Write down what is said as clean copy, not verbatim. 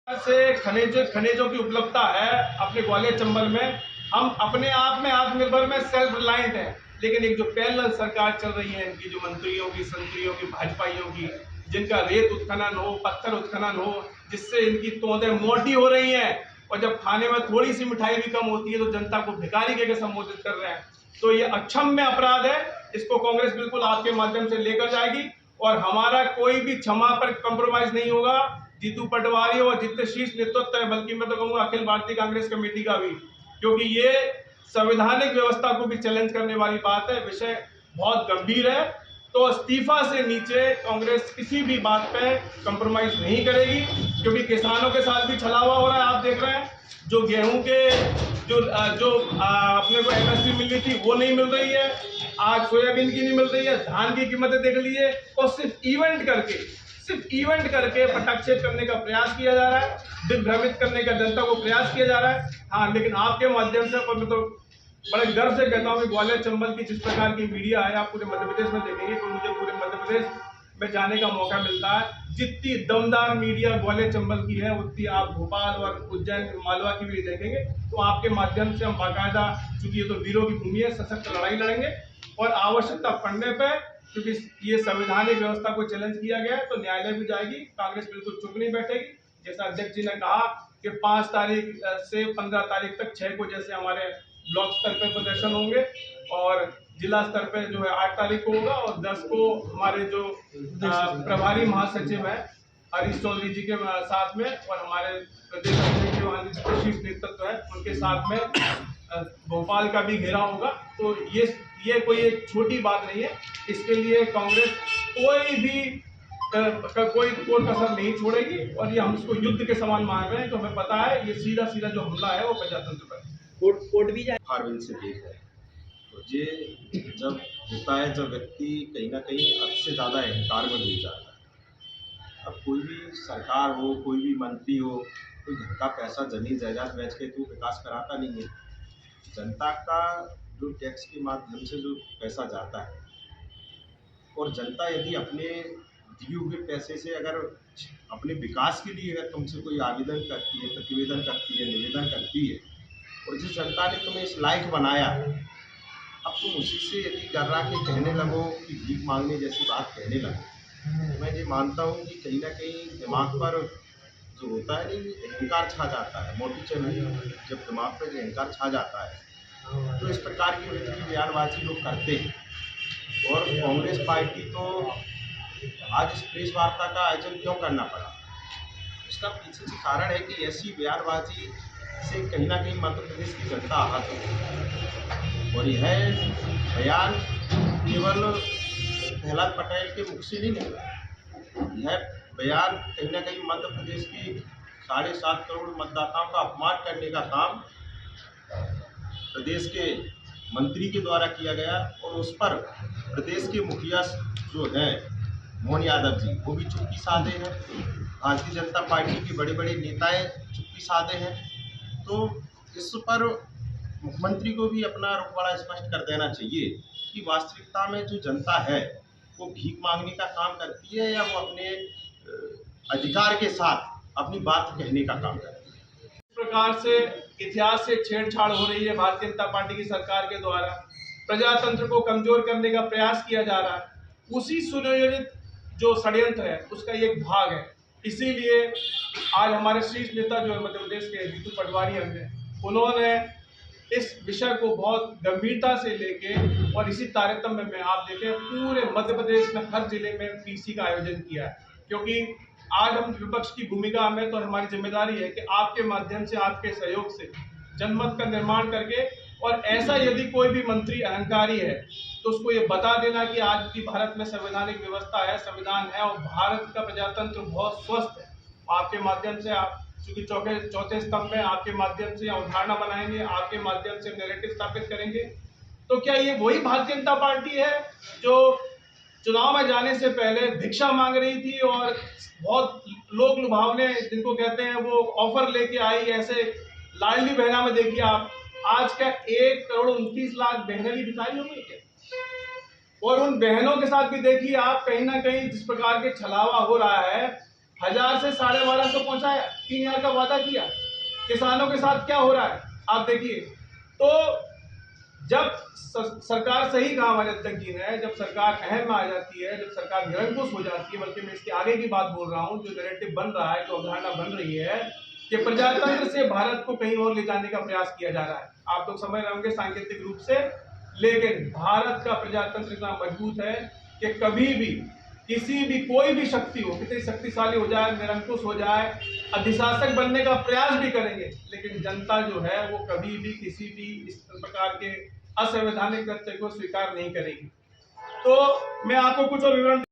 से खनिजों की उपलब्धता है अपने ग्वालियर चंबल में। हम अपने आप में आत्मनिर्भर में सेल्फ रिलायंट है, लेकिन एक जो पैरेलल सरकार चल रही है इनकी, जो मंत्रियों की, संतरियों की, भाजपाइयों की, जिनका रेत उत्खनन हो, पत्थर उत्खनन हो, जिससे इनकी तोंदें मोटी हो रही हैं, और जब खाने में थोड़ी सी मिठाई भी कम होती है तो जनता को भिखारी के संबोधित कर रहे हैं। तो ये अक्षम्य अपराध है। इसको कांग्रेस बिल्कुल आपके माध्यम से लेकर जाएगी और हमारा कोई भी क्षमा पर कंप्रोमाइज नहीं होगा। जीतू पटवारी और जितने शीर्ष नेतृत्व है, बल्कि मैं तो कहूँगा अखिल भारतीय कांग्रेस कमेटी का भी, क्योंकि ये संवैधानिक व्यवस्था को भी चैलेंज करने वाली बात है। विषय बहुत गंभीर है। तो इस्तीफा से नीचे कांग्रेस किसी भी बात पे कंप्रोमाइज नहीं करेगी, क्योंकि किसानों के साथ भी छलावा हो रहा है। आप देख रहे हैं जो गेहूं के जो अपने को एमएसपी मिल रही थी वो नहीं मिल रही है, आज सोयाबीन की नहीं मिल रही है, धान की कीमतें देख लीजिए। और सिर्फ इवेंट करके पटाक्षेप करने का प्रयास किया जा रहा है, दिग्भ्रमित करने का जनता को प्रयास किया जा रहा है। हाँ, लेकिन आपके माध्यम से मैं तो बड़े गर्व से कहता हूँ कि ग्वालियर चंबल की जिस प्रकार की मीडिया है, आप पूरे मध्य प्रदेश में देखेंगे तो मुझे पूरे मध्य प्रदेश में जाने का मौका मिलता है। जितनी दमदार मीडिया ग्वालियर चंबल की है, उतनी आप भोपाल और उज्जैन मालवा की भी देखेंगे। तो आपके माध्यम से हम बाकायदा, चूंकि ये तो वीरों की भूमि है, सशक्त लड़ाई लड़ेंगे और आवश्यकता पड़ने पर, क्योंकि ये संवैधानिक व्यवस्था को चैलेंज किया गया है, तो न्यायालय भी जाएगी। कांग्रेस बिल्कुल चुप नहीं बैठेगी। जैसा अध्यक्ष जी ने कहा कि 5 तारीख से 15 तारीख तक 6 को जैसे हमारे ब्लॉक स्तर पर प्रदर्शन होंगे और जिला स्तर पे जो है 8 तारीख को होगा, और 10 को हमारे जो प्रभारी महासचिव है हरीश चौधरी जी के साथ में और हमारे प्रदेश अध्यक्ष जो शीर्ष नेतृत्व है उनके साथ में भोपाल का भी घेरा होगा। तो ये कोई एक छोटी बात नहीं है। इसके लिए कांग्रेस कोई भी कोई कसर नहीं छोड़ेगी और ये हम इसको युद्ध के समान मान रहे हैं। तो हमें पता है ये सीधा जो हमला है वो प्रजातंत्र पर कोर्ट भी जाए फारविल से देख है। तो ये जब होता है जब व्यक्ति कहीं ना कहीं हद से ज़्यादा अहंकार में डूब जाता है। अब कोई भी सरकार हो, कोई भी मंत्री हो, कोई घर का पैसा जमीन जायदाद बेच के तो विकास कराता नहीं है। जनता का जो टैक्स के माध्यम से जो पैसा जाता है, और जनता यदि अपने दिए हुए पैसे से अगर अपने विकास के लिए अगर तुमसे कोई आवेदन करती है, प्रतिवेदन करती है, निवेदन करती है, और जिस जनता ने तुम्हें इस लायक बनाया, अब तुम उसी से यदि गर्रा के कहने लगो कि भीख मांगने जैसी बात कहने लगो, तो मैं ये मानता हूँ कि कहीं ना कहीं दिमाग पर जो होता है नहीं, अहंकार छा जाता है। मोटी चली जब दिमाग पर जो अहंकार छा जाता है तो इस प्रकार की बयानबाजी लोग करते हैं। और कांग्रेस पार्टी तो आज इस प्रेस वार्ता का आयोजन क्यों करना पड़ा, इसका पीछे से कारण है कि ऐसी बयानबाजी से कहीं ना कहीं मध्य प्रदेश की जनता आहत है। और यह बयान केवल प्रहलाद पटेल के मुख से नहीं निकला, यह बयान कहीं ना कहीं मध्य प्रदेश की 7.5 करोड़ मतदाताओं का अपमान करने का काम प्रदेश के मंत्री के द्वारा किया गया। और उस पर प्रदेश के मुखिया जो हैं मोहन यादव जी, वो भी चुप्पी साधे हैं। भारतीय जनता पार्टी के बड़े बड़े नेताएं चुप्पी साधे हैं। तो इस पर मुख्यमंत्री को भी अपना रुख बड़ा स्पष्ट कर देना चाहिए कि वास्तविकता में जो जनता है वो भीख मांगने का काम करती है या वो अपने अधिकार के साथ अपनी बात कहने का काम करती है। इस प्रकार से इतिहास से छेड़छाड़ हो रही है भारतीय जनता पार्टी की सरकार के द्वारा, प्रजातंत्र को कमजोर करने का प्रयास किया जा रहा है। उसी सुनियोजित जो षड्यंत्र है उसका एक भाग है। इसीलिए आज हमारे शीर्ष नेता जो है मध्य प्रदेश के जीतू पटवारी हैं, उन्होंने इस विषय को बहुत गंभीरता से लेके और इसी तारतम्य में आप देखें पूरे मध्य प्रदेश में हर जिले में पीसी का आयोजन किया है। क्योंकि आज हम विपक्ष की भूमिका में, तो हमारी जिम्मेदारी है कि आपके माध्यम से, आपके सहयोग से जनमत का निर्माण करके, और ऐसा यदि कोई भी मंत्री अहंकारी है तो उसको ये बता देना कि आज की भारत में संवैधानिक व्यवस्था है, संविधान है और भारत का प्रजातंत्र बहुत स्वस्थ है। आपके माध्यम से आप चूंकि चौथे स्तंभ में आपके माध्यम से अवधारणा बनाएंगे, आपके माध्यम से नैरेटिव स्थापित करेंगे। तो क्या ये वही भारतीय जनता पार्टी है जो चुनाव में जाने से पहले भिक्षा मांग रही थी और बहुत लोग लुभावने, जिनको कहते हैं, वो ऑफर लेके आई? ऐसे लाडली बहना में देखिए आप, आज का 1 करोड़ 29 लाख बहनें भी बिताई होंगी क्या? और उन बहनों के साथ भी देखिए आप, कहीं ना कहीं जिस प्रकार के छलावा हो रहा है, 1000 से 1250 पहुंचाया, 3000 का वादा किया। किसानों के साथ क्या हो रहा है आप देखिए। तो जब सरकार, सही कहा हमारे अध्यक्ष जी ने, जब सरकार अहम में आ जाती है, जब सरकार निरंकुश हो जाती है, बल्कि मैं इसके आगे की बात बोल रहा हूँ, जो नैरेटिव बन रहा है, जो अवधारणा बन रही है कि प्रजातंत्र से भारत को कहीं और ले जाने का प्रयास किया जा रहा है। आप लोग समझ रहे होंगे सांकेतिक रूप से, लेकिन भारत का प्रजातंत्र इतना मजबूत है कि कभी भी किसी भी कोई भी शक्ति हो, कितनी शक्तिशाली हो जाए, निरंकुश हो जाए, अधिशासक बनने का प्रयास भी करेंगे, लेकिन जनता जो है वो कभी भी किसी भी इस प्रकार के असंवैधानिक तथ्य को स्वीकार नहीं करेगी। तो मैं आपको कुछ और विवरण